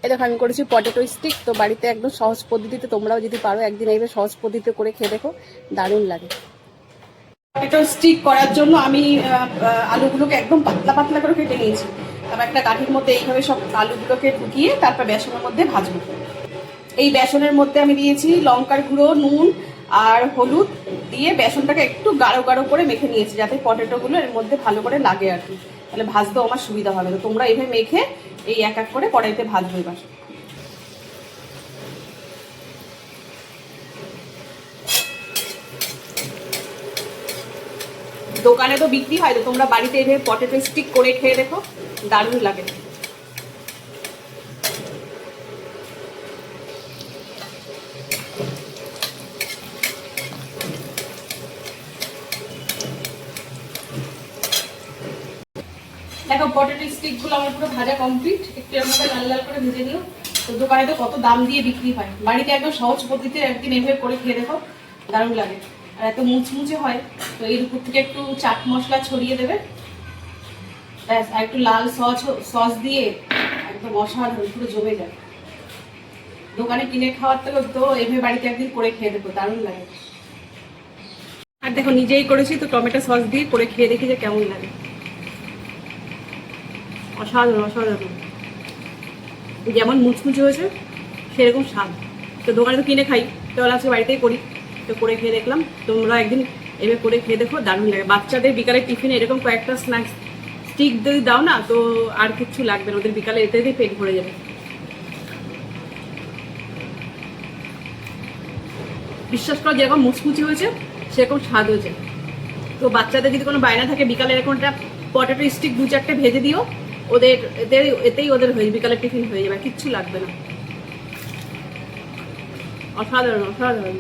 এই দেখো আমি করেছি পটেটো স্টিক। তো বাড়িতে একদম সহজ পদ্ধতিতে তোমরাও যদি পারো একদিন এইভাবে সহজ পদ্ধতিতে করে খেয়ে দেখো, দারুণ লাগে। পটেটো স্টিক করার জন্য আমি আলুগুলোকে একদম পাতলা পাতলা করে কেটে নিয়েছি। তারপর একটা কাঠির মধ্যে এইভাবে সব আলুগুলোকে ঢুকিয়ে তারপর বেসনের মধ্যে ভাজবো। এই বেসনের মধ্যে আমি দিয়েছি লঙ্কার গুঁড়ো, নুন আর হলুদ দিয়ে বেসনটাকে একটু গাঢ় গাঢ় করে মেখে নিয়েছি, যাতে পটেটোগুলো এর মধ্যে ভালো করে লাগে আর কি, তাহলে ভাজতেও আমার সুবিধা হবে। তো তোমরা এইভাবে মেখে এই এক এক করে কড়াইতে ভাজবো। এবার দোকানে তো বিক্রি হয়, তো তোমরা বাড়িতে এইভাবে পটেটো স্টিক করে খেয়ে দেখো, দারুণ লাগে। দেখো পটেটো স্টিকগুলো আমার পুরো ভাজা কমপ্লিট। একটু এর মধ্যে লাল লাল করে ভেজে নিও। তো দোকানে তো কত দাম দিয়ে বিক্রি হয়, বাড়িতে একদম সহজ পদ্ধতিতে একদিন এভাবে করে খেয়ে দেখো, দারুণ লাগে। আর এত মুচমুচে হয়। তো এর উপর থেকে একটু চাট মশলা ছড়িয়ে দেবে, ব্যাস। আর একটু লাল সস দিয়ে একদম অসাধারণ, পুরো জমে যায়। দোকানে কিনে খাওয়ার থেকে তো এভাবে বাড়িতে একদিন করে খেয়ে দেখো, দারুণ লাগে। আর দেখো নিজেই করেছি, তো টমেটো সস দিয়ে করে খেয়ে দেখি যে কেমন লাগে। অসাধারণ অসাধারণ, যেমন মুচমুচে হয়েছে সেরকম স্বাদ। তো দোকানে তো কিনে খাই, তো আজকে বাড়িতেই করি। তো করে খেয়ে দেখলাম, তোমরা একদিন এভাবে করে খেয়ে দেখো, দারুণ লাগে। বাচ্চাদের বিকালের টিফিনে এরকম কয়েকটা স্ন্যাক্স স্টিক যদি দাও না, তো আর কিচ্ছু লাগবে না, ওদের বিকালে এতেই পেট ভরে যাবে। বিশ্বাস করো, যেরকম মুচমুচি হয়েছে সেরকম স্বাদ হয়েছে। তো বাচ্চাদের যদি কোনো বায়না থাকে বিকালে এরকম একটা পটেটো স্টিক 2-4টে ভেজে দিও, ওদের এতেই ওদের হয়ে বিকালের টিফিন হয়ে যাবে, কিচ্ছু লাগবে না। অসাধারণ অসাধারণ।